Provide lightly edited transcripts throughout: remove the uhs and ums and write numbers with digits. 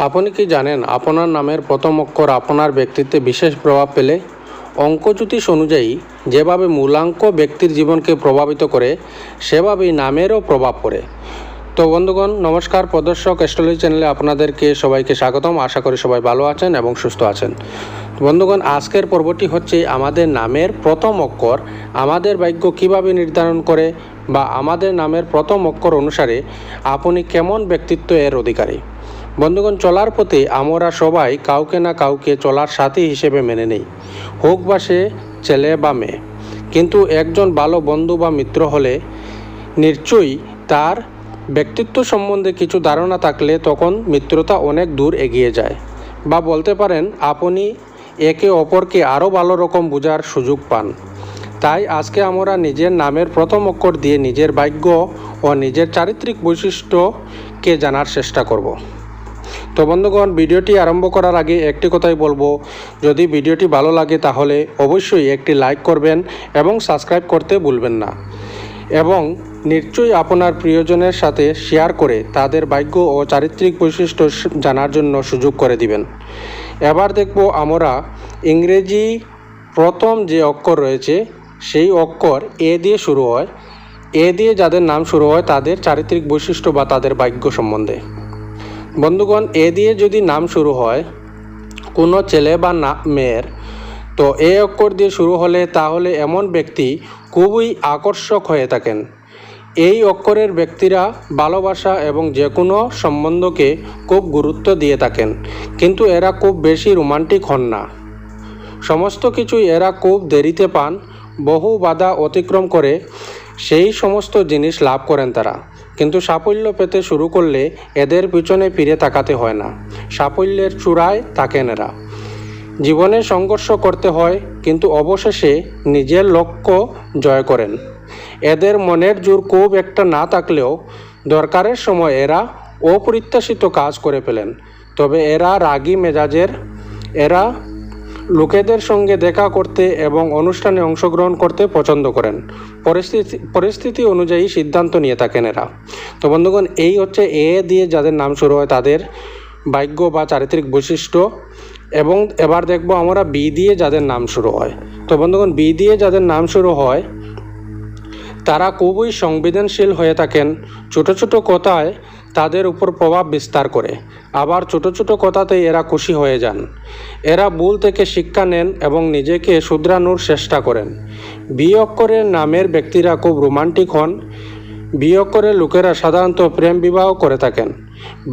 আপনি কি জানেন আপনার নামের প্রথম অক্ষর আপনার ব্যক্তিত্বে বিশেষ প্রভাব ফেলে? অঙ্কজ্যোতিষ অনুযায়ী যেভাবে মূলাঙ্ক ব্যক্তির জীবনকে প্রভাবিত করে সেভাবেই নামেরও প্রভাব পড়ে। তো বন্ধুগণ নমস্কার, প্রদর্শক অ্যাস্ট্রোলজি চ্যানেলে আপনাদেরকে সবাইকে স্বাগতম। আশা করি সবাই ভালো আছেন এবং সুস্থ আছেন। বন্ধুগণ আজকের পর্বটি হচ্ছে আমাদের নামের প্রথম অক্ষর আমাদের ভাগ্য কিভাবে নির্ধারণ করে, বা আমাদের নামের প্রথম অক্ষর অনুসারে আপনি কেমন ব্যক্তিত্ব এর অধিকারী। বন্ধুগণ চলার পথে আমরা সবাই কাউকে না কাউকে চলার সাথী হিসেবে মেনে নেই, হোক বা সে ছেলে বা মেয়ে। কিন্তু একজন ভালো বন্ধু বা মিত্র হলে নিশ্চয়ই তার ব্যক্তিত্ব সম্বন্ধে কিছু ধারণা থাকলে তখন মিত্রতা অনেক দূর এগিয়ে যায়, বা বলতে পারেন আপনি একে অপরকে আরও ভালো রকম বোঝার সুযোগ পান। তাই আজকে আমরা নিজের নামের প্রথম অক্ষর দিয়ে নিজের ভাগ্য ও নিজের চারিত্রিক বৈশিষ্ট্যকে জানার চেষ্টা করব। তো বন্ধুগণ ভিডিওটি আরম্ভ করার আগে একটি কথাই বলবো, যদি ভিডিওটি ভালো লাগে তাহলে অবশ্যই একটি লাইক করবেন এবং সাবস্ক্রাইব করতে ভুলবেন না, এবং নিশ্চয়ই আপনার প্রিয়জনের সাথে শেয়ার করে তাদের ভাগ্য ও চারিত্রিক বৈশিষ্ট্য জানার জন্য সুযোগ করে দিবেন। এবার দেখব আমরা ইংরেজি প্রথম যে অক্ষর রয়েছে সেই অক্ষর এ দিয়ে শুরু হয়। এ দিয়ে যাদের নাম শুরু হয় তাদের চারিত্রিক বৈশিষ্ট্য বা তাদের ভাগ্য সম্বন্ধে। বন্ধুগণ এ দিয়ে যদি নাম শুরু হয় কোনো ছেলে বা মেয়ের, তো এ অক্ষর দিয়ে শুরু হলে তাহলে এমন ব্যক্তি খুবই আকর্ষক হয়ে থাকেন। এই অক্ষরের ব্যক্তিরা ভালোবাসা এবং যে কোনো সম্বন্ধকে খুব গুরুত্ব দিয়ে থাকেন, কিন্তু এরা খুব বেশি রোমান্টিক হন না। সমস্ত কিছুই এরা খুব দেরিতে পান, বহু বাধা অতিক্রম করে সেই সমস্ত জিনিস লাভ করেন তারা। কিন্তু সাফল্য পেতে শুরু করলে এদের পিছনে ফিরে তাকাতে হয় না, সাফল্যের চূড়ায় থাকেন এরা। জীবনে সংঘর্ষ করতে হয় কিন্তু অবশেষে নিজের লক্ষ্য জয় করেন। এদের মনের জোর খুব একটা না থাকলেও দরকারের সময় এরা অপ্রত্যাশিত কাজ করে ফেলেন। তবে এরা রাগী মেজাজের, এরা লোকেদের সঙ্গে দেখা করতে এবং অনুষ্ঠানে অংশগ্রহণ করতে পছন্দ করেন। পরিস্থিতি অনুযায়ী সিদ্ধান্ত নিয়ে থাকেন এরা। তো বন্ধুগণ এই হচ্ছে এ দিয়ে যাদের নাম শুরু হয় তাদের ভাগ্য বা চারিত্রিক বৈশিষ্ট্য। এবং এবার দেখব আমরা বি দিয়ে যাদের নাম শুরু হয়। তো বন্ধুগণ বি দিয়ে যাদের নাম শুরু হয় তারা খুবই সংবেদনশীল হয়ে থাকেন। ছোট ছোট কথায় তাদের উপর প্রভাব বিস্তার করে, আবার ছোট ছোট কথাতেই এরা খুশি হয়ে যান। এরা ভুল থেকে শিক্ষা নেন এবং নিজেকে শুধরানোর চেষ্টা করেন। বি অক্ষরের নামের ব্যক্তিরা খুব রোমান্টিক হন। বি অক্ষরের লোকেরা সাধারণত প্রেম বিবাহ করে থাকেন।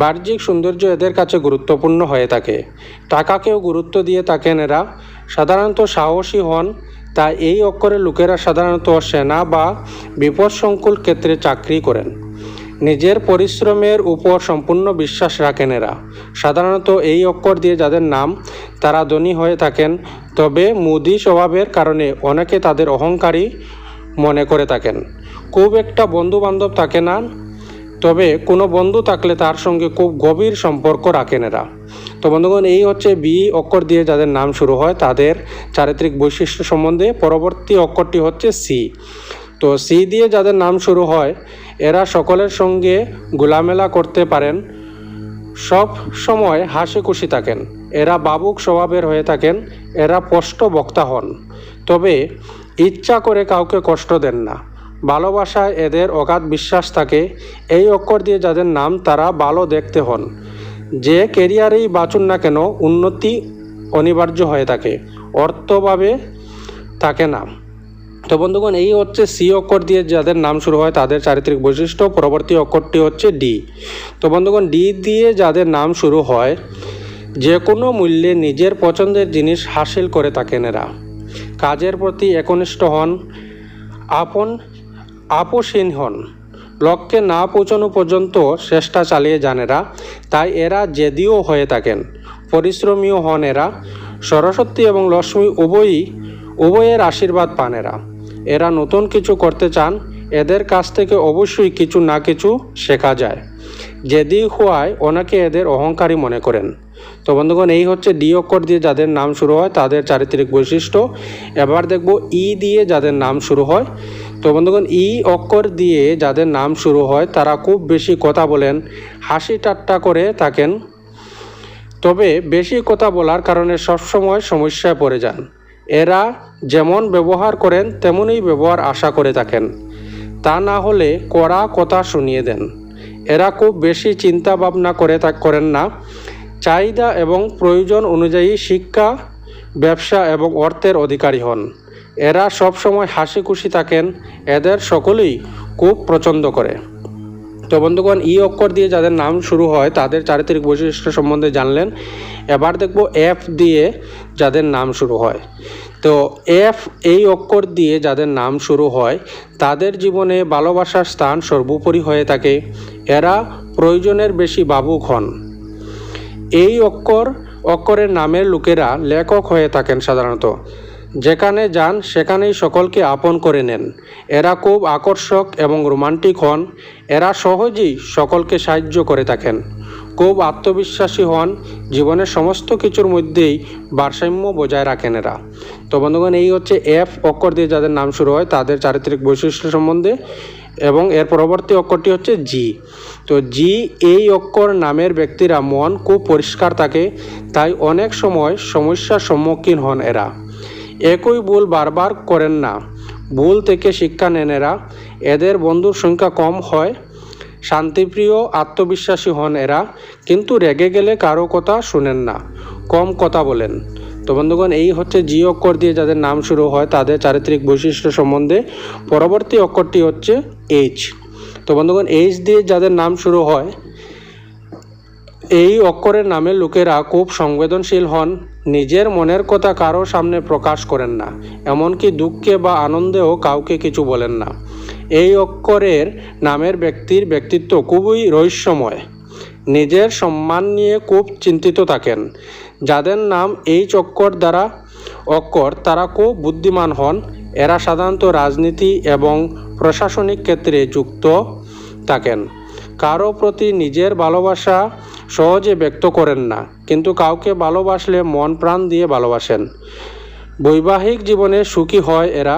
বাহ্যিক সৌন্দর্য এদের কাছে গুরুত্বপূর্ণ হয়ে থাকে। টাকাকেও গুরুত্ব দিয়ে থাকেন এরা। সাধারণত সাহসী হন। তাই এই অক্ষরের লোকেরা সাধারণত সেনা বা বিপদসংকুল ক্ষেত্রে চাকরি করেন। নিজের পরিশ্রমের উপর সম্পূর্ণ বিশ্বাস রাখেন এরা। সাধারণত এই অক্ষর দিয়ে যাদের নাম তারা ধনী হয়ে থাকেন, তবে মুদি স্বভাবের কারণে অনেকে তাদের অহংকারী মনে করে থাকেন। খুব একটা বন্ধু বান্ধব থাকে না, তবে কোনো বন্ধু থাকলে তার সঙ্গে খুব গভীর সম্পর্ক রাখেন এরা। তো বন্ধুগণ এই হচ্ছে বি অক্ষর দিয়ে যাদের নাম শুরু হয় তাদের চারিত্রিক বৈশিষ্ট্য সম্বন্ধে। পরবর্তী অক্ষরটি হচ্ছে সি। তো সি দিয়ে যাদের নাম শুরু হয় এরা সকলের সঙ্গে গোলামেলা করতে পারেন, সব সময় হাসি খুশি থাকেন। এরা ভাবুক স্বভাবের হয়ে থাকেন। এরা স্পষ্ট বক্তা হন, তবে ইচ্ছা করে কাউকে কষ্ট দেন না। ভালোবাসায় এদের অগাধ বিশ্বাস থাকে। এই অক্ষর দিয়ে যাদের নাম তারা ভালো দেখতে হন। যে কেরিয়ারেই বাঁচুন না কেন উন্নতি অনিবার্য হয়ে থাকে, অর্থভাবে থাকে না। তো বন্ধুগণ এই হচ্ছে সি অক্ষর দিয়ে যাদের নাম শুরু হয় তাদের চারিত্রিক বৈশিষ্ট্য। পরবর্তী অক্ষরটি হচ্ছে ডি। তো বন্ধুগণ ডি দিয়ে যাদের নাম শুরু হয় যে কোনো মূল্যে নিজের পছন্দের জিনিস হাসিল করে থাকেন এরা। কাজের প্রতি একনিষ্ঠ হন, আপোষহীন হন। লক্ষ্যে না পৌঁছানো পর্যন্ত চেষ্টা চালিয়ে যান এরা। তাই এরা জেদিও হয়ে থাকেন, পরিশ্রমীও হন এরা। সরস্বতী এবং লক্ষ্মী উভয়ের আশীর্বাদ পান এরা। এরা নতুন কিছু করতে চান। এদের কাছ থেকে অবশ্যই কিছু না কিছু শেখা যায়। জেদি হওয়ায় অনেকে এদের অহংকারী মনে করেন। তো বন্ধুগণ এই হচ্ছে ডি অক্ষর দিয়ে যাদের নাম শুরু হয় তাদের চারিত্রিক বৈশিষ্ট্য। এবার দেখব ই দিয়ে যাদের নাম শুরু হয়। তো তো বন্ধুগণ ই অক্ষর দিয়ে যাদের নাম শুরু হয় তারা খুব বেশি কথা বলেন, হাসি ঠাট্টা করে থাকেন, তবে বেশি কথা বলার কারণে সবসময় সমস্যায় পড়ে যান। এরা যেমন ব্যবহার করেন তেমনই ব্যবহার আশা করে থাকেন, তা না হলে কড়া কথা শুনিয়ে দেন। এরা খুব বেশি চিন্তা ভাবনা করেন না, চাহিদা এবং প্রয়োজন অনুযায়ী শিক্ষা, ব্যবসা এবং অর্থের অধিকারী হন। এরা সবসময় হাসি খুশি থাকেন, এদের সকলেই খুব পছন্দ করে। তো বন্ধুগণ ই অক্ষর দিয়ে যাদের নাম শুরু হয় তাদের চারিত্রিক বৈশিষ্ট্য সম্বন্ধে জানলেন। এবার দেখব এফ দিয়ে যাদের নাম শুরু হয়। তো এফ এই অক্ষর দিয়ে যাদের নাম শুরু হয় তাদের জীবনে ভালোবাসার স্থান সর্বোপরি হয়ে থাকে। এরা প্রয়োজনের বেশি ভাবুক হন। এই অক্ষরের নামের লোকেরা লেখক হয়ে থাকেন সাধারণত। যেখানে যান সেখানেই সকলকে আপন করে নেন। এরা খুব আকর্ষক এবং রোমান্টিক হন। এরা সহজেই সকলকে সাহায্য করে থাকেন। খুব আত্মবিশ্বাসী হন। জীবনের সমস্ত কিছুর মধ্যেই ভারসাম্য বজায় রাখেন এরা। তো বন্ধুগণ এই হচ্ছে এফ অক্ষর দিয়ে যাদের নাম শুরু হয় তাদের চারিত্রিক বৈশিষ্ট্য সম্বন্ধে, এবং এর পরবর্তী অক্ষরটি হচ্ছে জি। তো জি এই অক্ষর নামের ব্যক্তিরা মন খুব পরিষ্কার থাকে, তাই অনেক সময় সমস্যার সম্মুখীন হন এরা। একই ভুল বারবার করেন না, ভুল থেকে শিক্ষা নেন এরা। এদের বন্ধুর সংখ্যা কম হয়। শান্তিপ্রিয়, আত্মবিশ্বাসী হন এরা, কিন্তু রেগে গেলে কারো কথা শুনেন না, কম কথা বলেন। তো বন্ধুগণ এই হচ্ছে জি অক্ষর দিয়ে যাদের নাম শুরু হয় তাদের চারিত্রিক বৈশিষ্ট্য সম্বন্ধে। পরবর্তী অক্ষরটি হচ্ছে এইচ। তো বন্ধুগণ এইচ দিয়ে যাদের নাম শুরু হয় এই অক্ষরের নামের লোকেরা খুব সংবেদনশীল হন। নিজের মনের কথা কারো সামনে প্রকাশ করেন না, এমনকি দুঃখে বা আনন্দেও কাউকে কিছু বলেন না। এই অক্ষরের নামের ব্যক্তির ব্যক্তিত্ব খুবই রহস্যময়। নিজের সম্মান নিয়ে খুব চিন্তিত থাকেন। যাদের নাম এইচ অক্ষর তারা খুব বুদ্ধিমান হন। এরা সাধারণত রাজনীতি এবং প্রশাসনিক ক্ষেত্রে যুক্ত থাকেন। কারো প্রতি নিজের ভালোবাসা সহজে ব্যক্ত করেন না, কিন্তু কাউকে ভালোবাসলে মন প্রাণ দিয়ে ভালোবাসেন। বৈবাহিক জীবনে সুখী হয় এরা।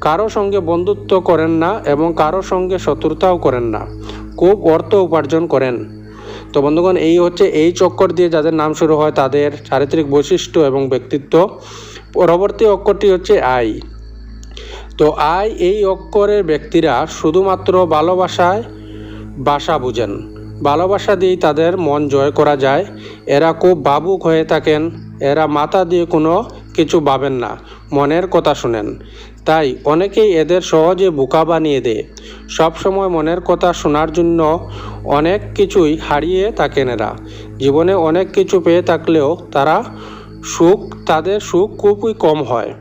কারো সঙ্গে বন্ধুত্ব করেন না এবং কারো সঙ্গে শত্রুতাও করেন না। খুব অর্থ উপার্জন করেন। তো বন্ধুগণ এই হচ্ছে এই অক্ষর দিয়ে যাদের নাম শুরু হয় তাদের চারিত্রিক বৈশিষ্ট্য এবং ব্যক্তিত্ব। পরবর্তী অক্ষরটি হচ্ছে আই। তো আই এই অক্ষরের ব্যক্তিরা শুধুমাত্র ভালোবাসায় ভাষা বুঝেন। ভালোবাসা দিয়েই তাদের মন জয় করা যায়। এরা খুব ভাবুক হয়ে থাকেন। এরা মাথা দিয়ে কোনো কিছু ভাবেন না, মনের কথা শুনেন। তাই অনেকেই এদের সহজে বোকা বানিয়ে দেয়। সবসময় মনের কথা শোনার জন্য অনেক কিছুই হারিয়ে থাকেন এরা। জীবনে অনেক কিছু পেয়ে থাকলেও তাদের সুখ খুবই কম হয়।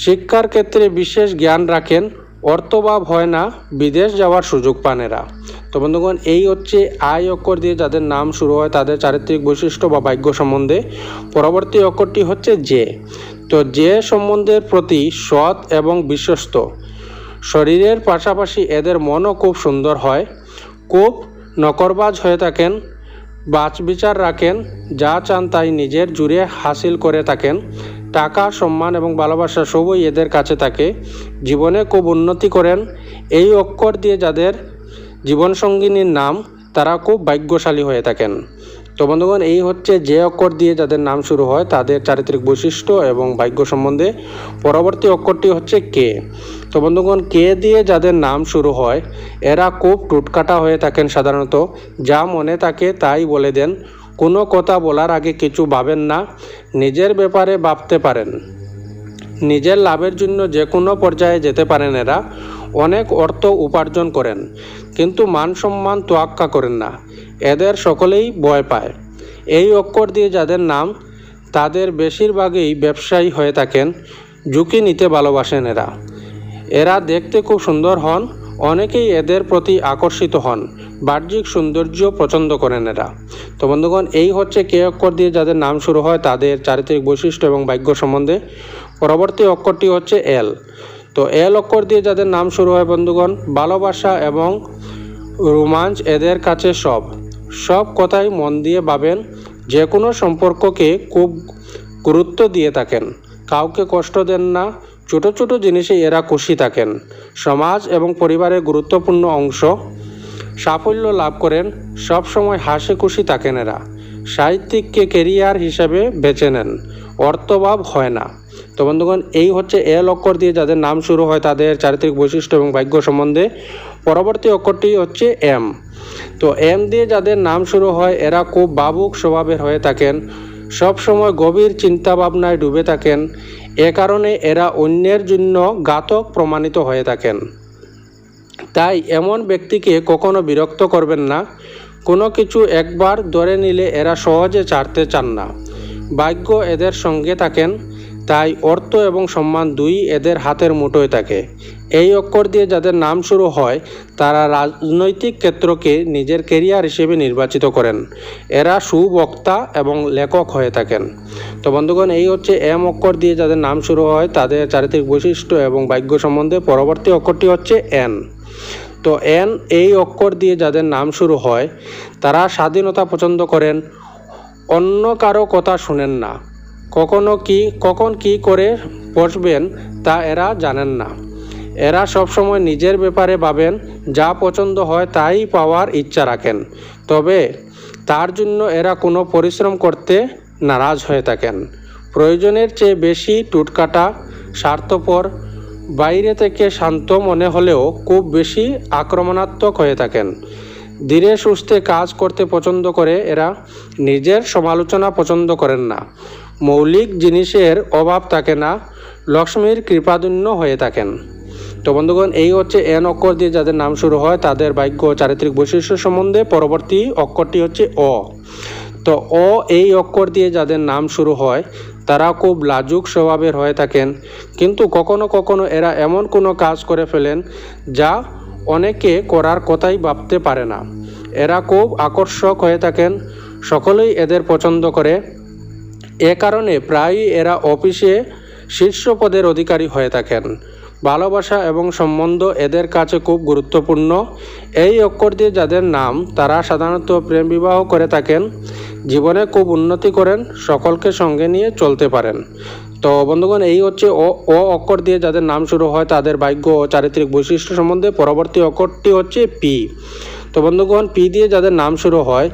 শিক্ষার ক্ষেত্রে বিশেষ জ্ঞান রাখেন। অর্থভাব হয় না, বিদেশ যাওয়ার সুযোগ পান এরা। তো বন্ধুগণ এই হচ্ছে আই অক্ষর দিয়ে যাদের নাম শুরু হয় তাদের চারিত্রিক বৈশিষ্ট্য বা ভাগ্য সম্বন্ধে। পরবর্তী অক্ষরটি হচ্ছে জে। তো জে সম্বন্ধের প্রতি সৎ এবং বিশ্বস্ত। শরীরের পাশাপাশি এদের মনও খুব সুন্দর হয়। খুব নকরবাজ হয়ে থাকেন, বাছবিচার রাখেন, যা চান তাই নিজের জুড়ে হাসিল করে থাকেন। টাকা, সম্মান এবং ভালোবাসা সবই এদের কাছে থাকে। জীবনে খুব উন্নতি করেন। এই অক্ষর দিয়ে যাদের জীবনসঙ্গিনীর নাম তারা খুব ভাগ্যশালী হয়ে থাকেন। তো বন্ধুগণ এই হচ্ছে যে অক্ষর দিয়ে যাদের নাম শুরু হয় তাদের চারিত্রিক বৈশিষ্ট্য এবং ভাগ্য সম্বন্ধে। পরবর্তী অক্ষরটি হচ্ছে কে। তো বন্ধুগণ কে দিয়ে যাদের নাম শুরু হয় এরা খুব টুটকাটা হয়ে থাকেন সাধারণত। যা মনে থাকে তাই বলে দেন। কোনো কথা বলার আগে কিছু ভাবেন না। নিজের ব্যাপারে ভাবতে পারেন। নিজের লাভের জন্য যে কোনো পর্যায়ে যেতে পারেন এরা। অনেক অর্থ উপার্জন করেন, কিন্তু মান সম্মান তোয়াক্কা করেন না। এদের সকলেই ভয় পায়। এই অক্ষর দিয়ে যাদের নাম তাদের বেশিরভাগই ব্যবসায়ী হয়ে থাকেন। ঝুঁকি নিতে ভালোবাসেন এরা। এরা দেখতে খুব সুন্দর হন। অনেকেই এদের প্রতি আকর্ষিত হন। বাহ্যিক সৌন্দর্য পছন্দ করেন এরা। তো বন্ধুগণ এই হচ্ছে কে অক্ষর দিয়ে যাদের নাম শুরু হয় তাদের চারিত্রিক বৈশিষ্ট্য এবং ভাগ্য সম্বন্ধে। পরবর্তী অক্ষরটি হচ্ছে এল। তো এল অক্ষর দিয়ে যাদের নাম শুরু হয় বন্ধুগণ ভালোবাসা এবং রোমাঞ্চ এদের কাছে সব কথাই মন দিয়ে ভাবেন। যে কোনো সম্পর্ককে খুব গুরুত্ব দিয়ে থাকেন। কাউকে কষ্ট দেন না। ছোট ছোট জিনিসে এরা খুশি থাকেন। সমাজ এবং পরিবারের গুরুত্বপূর্ণ অংশ, সাফল্য লাভ করেন, সবসময় হাসি খুশি থাকেন। এরা সাহিত্যিককে কেরিয়ার হিসাবে বেছে নেন, অর্থভাব হয় না। তো বন্ধুগণ, এই হচ্ছে এল অক্ষর দিয়ে যাদের নাম শুরু হয় তাদের চারিত্রিক বৈশিষ্ট্য এবং ভাগ্য সম্বন্ধে। পরবর্তী অক্ষরটি হচ্ছে এম। তো এম দিয়ে যাদের নাম শুরু হয় এরা খুব ভাবুক স্বভাবের হয়ে থাকেন, সব সময় গভীর চিন্তা ভাবনায় ডুবে থাকেন। এ কারণে এরা অন্যের জন্য ঘাতক প্রমাণিত হয়ে থাকেন। তাই এমন ব্যক্তিকে কখনো বিরক্ত করবেন না। কোনো কিছু একবার ধরে নিলে এরা সহজে ছাড়তে চান না। ভাগ্য এদের সঙ্গে থাকেন, তাই অর্থ এবং সম্মান দুই এদের হাতের মুঠোয় থাকে। এই অক্ষর দিয়ে যাদের নাম শুরু হয় তারা রাজনৈতিক ক্ষেত্রকে নিজের কেরিয়ার হিসেবে নির্বাচিত করেন। এরা সুবক্তা এবং লেখক হয়ে থাকেন। তো বন্ধুগণ, এই হচ্ছে এম অক্ষর দিয়ে যাদের নাম শুরু হয় তাদের চারিত্রিক বৈশিষ্ট্য এবং ভাগ্য সম্বন্ধে। পরবর্তী অক্ষরটি হচ্ছে এন। তো এন এই অক্ষর দিয়ে যাদের নাম শুরু হয় তারা স্বাধীনতা পছন্দ করেন, অন্য কারো কথা শুনেন না, কখন কি করে বসবেন তা এরা জানেন না। এরা সবসময় নিজের ব্যাপারে ভাবেন, যা পছন্দ হয় তাই পাওয়ার ইচ্ছা রাখেন। তবে তার জন্য এরা কোনো পরিশ্রম করতে নারাজ হয়ে থাকেন। প্রয়োজনের চেয়ে বেশি টুটকাটা, স্বার্থপর, বাইরে থেকে শান্ত মনে হলেও খুব বেশি আক্রমণাত্মক হয়ে থাকেন। ধীরে সুস্থে কাজ করতে পছন্দ করে এরা, নিজের সমালোচনা পছন্দ করেন না। মৌলিক জিনিসের অভাব থাকে না, লক্ষ্মীর কৃপাধন্য হয়ে থাকেন। তো বন্ধুগণ, এই হচ্ছে এন অক্ষর দিয়ে যাদের নাম শুরু হয় তাদের ভাগ্য ও চারিত্রিক বৈশিষ্ট্য সম্বন্ধে। পরবর্তী অক্ষরটি হচ্ছে অ। তো অ এই অক্ষর দিয়ে যাদের নাম শুরু হয় তারা খুব লাজুক স্বভাবের হয়ে থাকেন, কিন্তু কখনো কখনো এরা এমন কোনো কাজ করে ফেলেন যা অনেকে করার কথাই ভাবতে পারে না। এরা খুব আকর্ষক হয়ে থাকেন, সকলেই এদের পছন্দ করে। এ কারণে প্রায়ই এরা অফিসে শীর্ষ পদের অধিকারী হয়ে থাকেন। ভালোবাসা এবং সম্বন্ধ এদের কাছে খুব গুরুত্বপূর্ণ। এই অক্ষর দিয়ে যাদের নাম তারা সাধারণত প্রেম বিবাহ করে থাকেন, জীবনে খুব উন্নতি করেন, সকলকে সঙ্গে নিয়ে চলতে পারেন। তো বন্ধুগণ, এই হচ্ছে ও অক্ষর দিয়ে যাদের নাম শুরু হয় তাদের ভাগ্য ও চারিত্রিক বৈশিষ্ট্য সম্বন্ধে। পরবর্তী অক্ষরটি হচ্ছে পি। তো বন্ধুগণ, পি দিয়ে যাদের নাম শুরু হয়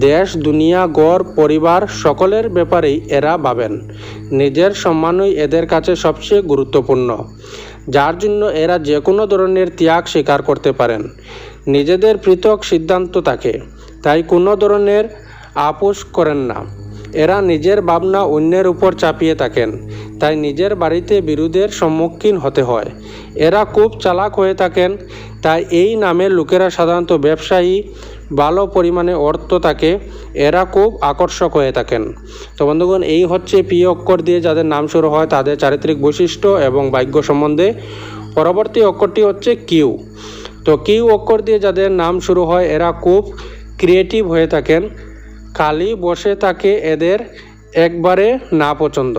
দেশ, দুনিয়া, ঘর, পরিবার সকলের ব্যাপারেই এরা ভাবেন। নিজের সম্মানই এদের কাছে সবচেয়ে গুরুত্বপূর্ণ, যার জন্য এরা যে কোনো ধরনের ত্যাগ স্বীকার করতে পারেন। নিজেদের পৃথক সিদ্ধান্ত থাকে, তাই কোনো ধরনের আপোষ করেন না। এরা নিজের ভাবনা অন্যের উপর চাপিয়ে থাকেন, তাই নিজের বাড়িতে বিরোধের সম্মুখীন হতে হয়। এরা খুব চালাক হয়ে থাকেন, তাই এই নামের লোকেরা সাধারণত ব্যবসায়ী, ভালো পরিমাণে অর্থ থাকে। এরা খুব আকর্ষক হয়ে থাকেন। তো বন্ধুগণ, এই হচ্ছে পি অক্ষর দিয়ে যাদের নাম শুরু হয় তাদের চারিত্রিক বৈশিষ্ট্য এবং ভাগ্য সম্বন্ধে। পরবর্তী অক্ষরটি হচ্ছে কিউ। তো কিউ অক্ষর দিয়ে যাদের নাম শুরু হয় এরা খুব ক্রিয়েটিভ হয়ে থাকেন, খালি বসে থাকে এদের একবারে না পছন্দ।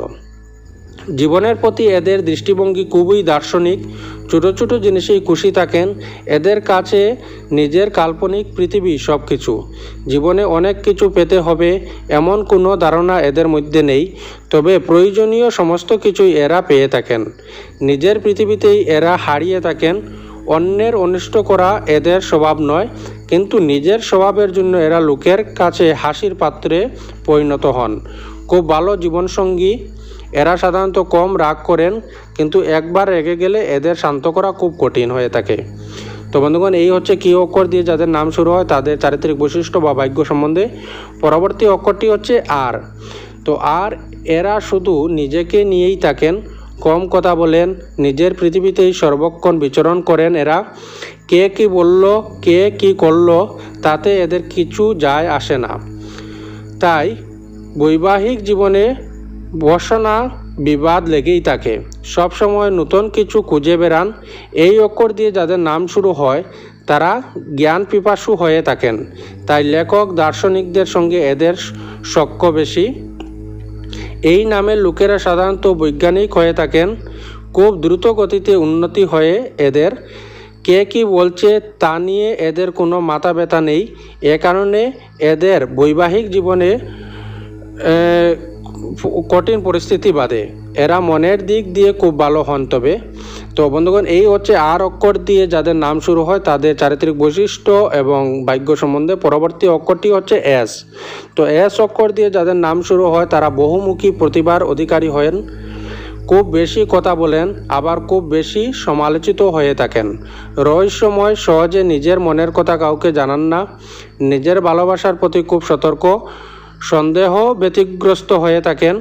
জীবনের প্রতি এদের দৃষ্টিভঙ্গি খুবই দার্শনিক, ছোট ছোট জিনিসেই খুশি থাকেন। এদের কাছে নিজের কাল্পনিক পৃথিবী সব কিছু। জীবনে অনেক কিছু পেতে হবে এমন কোনো ধারণা এদের মধ্যে নেই, তবে প্রয়োজনীয় সমস্ত কিছুই এরা পেয়ে থাকেন। নিজের পৃথিবীতেই এরা হারিয়ে থাকেন। অন্যের অনিষ্ট করা এদের স্বভাব নয়, কিন্তু নিজের স্বভাবের জন্য এরা লোকের কাছে হাসির পাত্রে পরিণত হন। খুব ভালো জীবনসঙ্গী। এরা সাধারণত কম রাগ করেন, কিন্তু একবার রেগে গেলে এদের শান্ত করা খুব কঠিন হয়ে থাকে। তো বন্ধুগণ, এই হচ্ছে কি অক্ষর দিয়ে যাদের নাম শুরু হয় তাদের চারিত্রিক বৈশিষ্ট্য বা ভাগ্য সম্বন্ধে। পরবর্তী অক্ষরটি হচ্ছে আর। তো আর এরা শুধু নিজেকে নিয়েই থাকেন, কম কথা বলেন, নিজের পৃথিবীতেই সর্বক্ষণ বিচরণ করেন। এরা কে কি বলল, কে কি করলো তাতে এদের কিছু যায় আসে না। তাই বৈবাহিক জীবনে বসনা বিবাদ লেগেই থাকে, সব সময় নতুন কিছু খুঁজে বেড়ান। এই অক্ষর দিয়ে যাদের নাম শুরু হয় তারা জ্ঞান পিপাসু হয়ে থাকেন, তাই লেখক দার্শনিকদের সঙ্গে এদের সখ্য বেশি। এই নামের লোকেরা সাধারণত বৈজ্ঞানিক হয়ে থাকেন, খুব দ্রুত গতিতে উন্নতি হয়ে এদের। কে কি বলছে তা নিয়ে এদের কোনো মাথা ব্যথা নেই। এ কারণে এদের বৈবাহিক জীবনে কঠিন পরিস্থিতি বাদে এরা মনের দিক দিয়ে খুব ভালো হন। তবে তো বন্ধুগণ, এই হচ্ছে আর অক্ষর দিয়ে যাদের নাম শুরু হয় তাদের চারিত্রিক বৈশিষ্ট্য এবং ভাগ্য সম্বন্ধে। পরবর্তী অক্ষরটি হচ্ছে এস। তো এস অক্ষর দিয়ে যাদের নাম শুরু হয় তারা বহুমুখী প্রতিভার অধিকারী হন, খুব বেশি কথা বলেন, আবার খুব বেশি সমালোচিত হয়ে থাকেন। রহস্যময়, সহজে নিজের মনের কথা কাউকে জানান না, নিজের ভালোবাসার প্রতি খুব সতর্ক, সন্দেহ ব্যতিগ্রস্ত হয়ে থাকেন,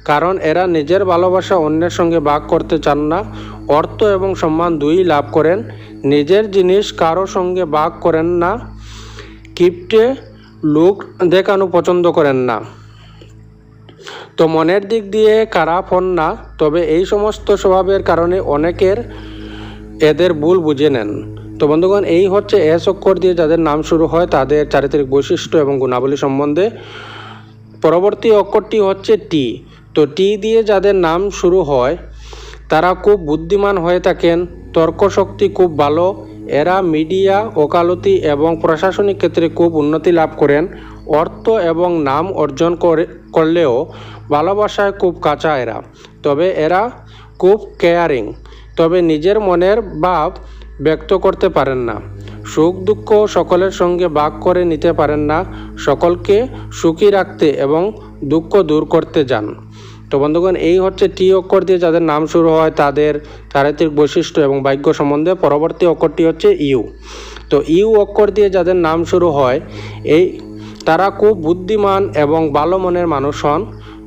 কারণ এরা নিজের ভালোবাসা অন্যের সঙ্গে ভাগ করতে চান না। অর্থ এবং সম্মান দুই লাভ করেন, নিজের জিনিস কারো সঙ্গে ভাগ করেন না, কিপটে লোক দেখানো পছন্দ করেন না। তো মনের দিক দিয়ে খারাপ হন না, তবে এই সমস্ত স্বভাবের কারণে অনেকের এদের ভুল বুঝে নেন। তো বন্ধুগণ, এই হচ্ছে এস অক্ষর দিয়ে যাদের নাম শুরু হয় তাদের চারিত্রিক বৈশিষ্ট্য এবং গুণাবলী সম্বন্ধে। পরবর্তী অক্ষরটি হচ্ছে টি। তো টি দিয়ে যাদের নাম শুরু হয় তারা খুব বুদ্ধিমান হয়ে থাকেন, তর্কশক্তি খুব ভালো, এরা মিডিয়া, ওকালতি এবং প্রশাসনিক ক্ষেত্রে খুব উন্নতি লাভ করেন। অর্থ এবং নাম অর্জন করলেও ভালোবাসায় খুব কাঁচা এরা, তবে এরা খুব কেয়ারিং, তবে নিজের মনের ভাব ব্যক্ত করতে পারেন না। সুখ দুঃখ সকলের সঙ্গে ভাগ করে নিতে পারেন না, সকলকে সুখী রাখতে এবং দুঃখ দূর করতে যান। তো বন্ধুগণ, এই হচ্ছে টি অক্ষর দিয়ে যাদের নাম শুরু হয় তাদের চারিত্রিক বৈশিষ্ট্য এবং ভাগ্য সম্বন্ধে। পরবর্তী অক্ষরটি হচ্ছে ইউ। তো ইউ অক্ষর দিয়ে যাদের নাম শুরু হয় তারা খুব বুদ্ধিমান এবং ভালো মনের মানুষ হন।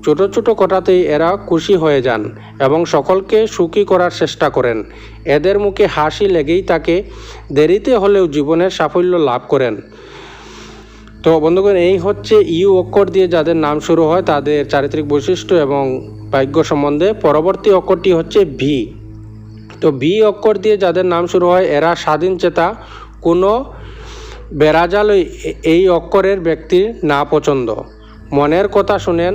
ছোটো ছোটো কথাতেই এরা খুশি হয়ে যান এবং সকলকে সুখী করার চেষ্টা করেন। এদের মুখে হাসি লেগেই থাকে, দেরিতে হলেও জীবনের সাফল্য লাভ করেন। তো বন্ধুগণ, এই হচ্ছে ইউ অক্ষর দিয়ে যাদের নাম শুরু হয় তাদের চারিত্রিক বৈশিষ্ট্য এবং ভাগ্য সম্বন্ধে। পরবর্তী অক্ষরটি হচ্ছে ভি। তো ভি অক্ষর দিয়ে যাদের নাম শুরু হয় এরা স্বাধীন চেতা, কোনো বেড়াজালই এই অক্ষরের ব্যক্তির না পছন্দ। মনের কথা শুনেন,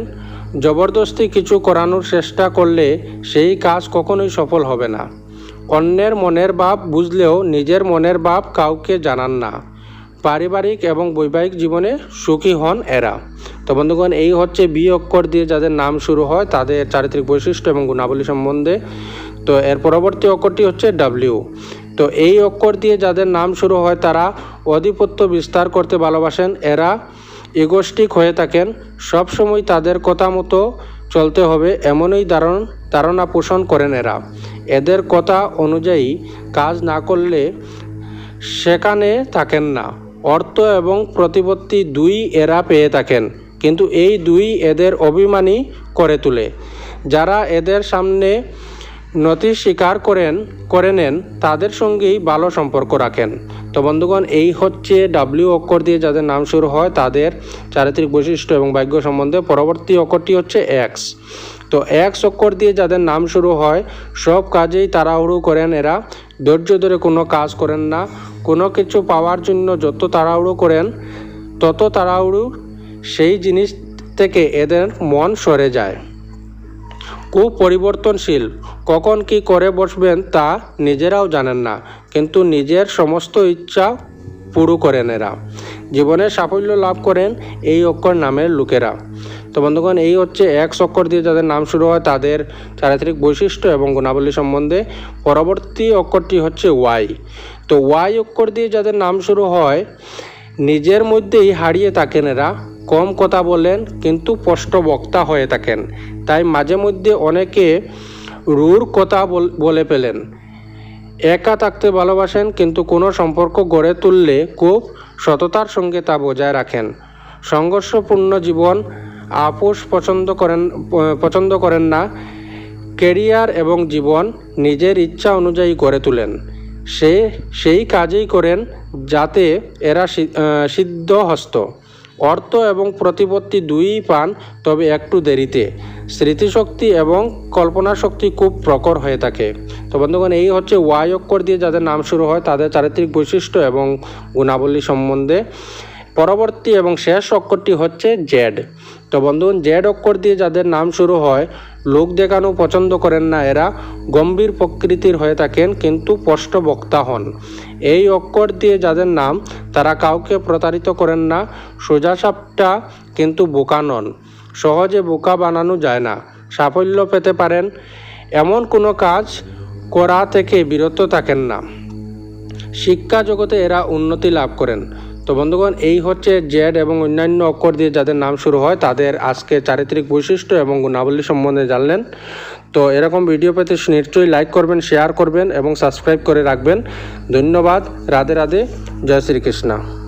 জবরদস্তি কিছু করানোর চেষ্টা করলে সেই কাজ কখনোই সফল হবে না। অন্যের মনের ভাব বুঝলেও নিজের মনের ভাব কাউকে জানান না। পারিবারিক এবং বৈবাহিক জীবনে সুখী হন এরা। তো বন্ধুগণ, এই হচ্ছে বি অক্ষর দিয়ে যাদের নাম শুরু হয় তাদের চারিত্রিক বৈশিষ্ট্য এবং গুণাবলী সম্বন্ধে। তো এর পরবর্তী অক্ষরটি হচ্ছে ডাব্লিউ। তো এই অক্ষর দিয়ে যাদের নাম শুরু হয় তারা আধিপত্য বিস্তার করতে ভালোবাসেন, এরা ইগোস্টিক হয়ে থাকেন, সবসময় তাদের কথা মতো চলতে হবে এমনই ধারণা পোষণ করেন এরা। এদের কথা অনুযায়ী কাজ না করলে সেখানে থাকেন না। অর্থ এবং প্রতিপত্তি দুই এরা পেয়ে থাকেন, কিন্তু এই দুই এদের অভিমানী করে তোলে। যারা এদের সামনে নতি স্বীকার করে নেন তাদের সঙ্গেই ভালো সম্পর্ক রাখেন। তো বন্ধুগণ, এই হচ্ছে ডাব্লিউ অক্ষর দিয়ে যাদের নাম শুরু হয় তাদের চারিত্রিক বৈশিষ্ট্য এবং ভাগ্য সম্বন্ধে। পরবর্তী অক্ষরটি হচ্ছে এক্স। তো এক্স অক্ষর দিয়ে যাদের নাম শুরু হয় সব কাজেই তাড়াহুড়ো করেন এরা, ধৈর্য ধরে কোনো কাজ করেন না। কোনো কিছু পাওয়ার জন্য যত তাড়াহুড়ো করেন তত তাড়াহুড়ো সেই জিনিস থেকে এদের মন সরে যায়। খুব পরিবর্তনশীল, কখন কি করে বসবেন তা নিজেরাও জানেন না, কিন্তু নিজের সমস্ত ইচ্ছা পুরো করেন এরা। জীবনে সাফল্য লাভ করেন এই অক্ষর নামের লোকেরা। তো বন্ধুগণ, এই হচ্ছে এক্স অক্ষর দিয়ে যাদের নাম শুরু হয় তাদের চারিত্রিক বৈশিষ্ট্য এবং গুণাবলী সম্বন্ধে। পরবর্তী অক্ষরটি হচ্ছে ওয়াই। তো ওয়াই অক্ষর দিয়ে যাদের নাম শুরু হয় নিজের মধ্যেই হারিয়ে থাকেন এরা, কম কথা বলেন কিন্তু স্পষ্ট বক্তা হয়ে থাকেন, তাই মাঝে মধ্যে অনেকে রূঢ় কথা বলে ফেলেন। একা থাকতে ভালোবাসেন, কিন্তু কোনো সম্পর্ক গড়ে তুললে খুব সততার সঙ্গে তা বজায় রাখেন। সংঘর্ষপূর্ণ জীবন আপোষ পছন্দ করেন না। ক্যারিয়ার এবং জীবন নিজের ইচ্ছা অনুযায়ী গড়ে তোলেন, সেই কাজেই করেন যাতে এরা সিদ্ধহস্ত। অর্থ এবং প্রতিপত্তি দুইই পান, তবে একটু দেরিতে। স্মৃতিশক্তি এবং কল্পনা শক্তি খুব প্রখর হয়ে থাকে। তো বন্ধুগণ, এই হচ্ছে ওয়াই অক্ষর দিয়ে যাদের নাম শুরু হয় তাদের চারিত্রিক বৈশিষ্ট্য এবং গুণাবলী সম্বন্ধে। পরবর্তী এবং শেষ অক্ষরটি হচ্ছে জেড। তো বন্ধুগণ, জেড অক্ষর দিয়ে যাদের নাম শুরু হয় লোক দেখানো পছন্দ করেন না এরা, গম্ভীর প্রকৃতির হয়ে থাকেন কিন্তু স্পষ্ট বক্তা হন। এই অক্ষর দিয়ে যাদের নাম তারা কাউকে প্রতারিত করেন না, সোজাসাপটা কিন্তু বোকা নন। সহজে বোকা বানানো যায় না। সাফল্য পেতে পারেন এমন কোনো কাজ করা থেকে বিরত থাকেন না। শিক্ষা জগতে এরা উন্নতি লাভ করেন। তো বন্ধুগণ, এই হচ্ছে জেড এবং অন্যান্য অক্ষর দিয়ে যাদের নাম শুরু হয় তাদের আজকে চারিত্রিক বৈশিষ্ট্য এবং গুণাবলী সম্বন্ধে জানলেন। তো এরকম ভিডিও পেতে নিশ্চয়ই লাইক করবেন, শেয়ার করবেন এবং সাবস্ক্রাইব করে রাখবেন। ধন্যবাদ। রাধে রাধে। জয় শ্রীকৃষ্ণ।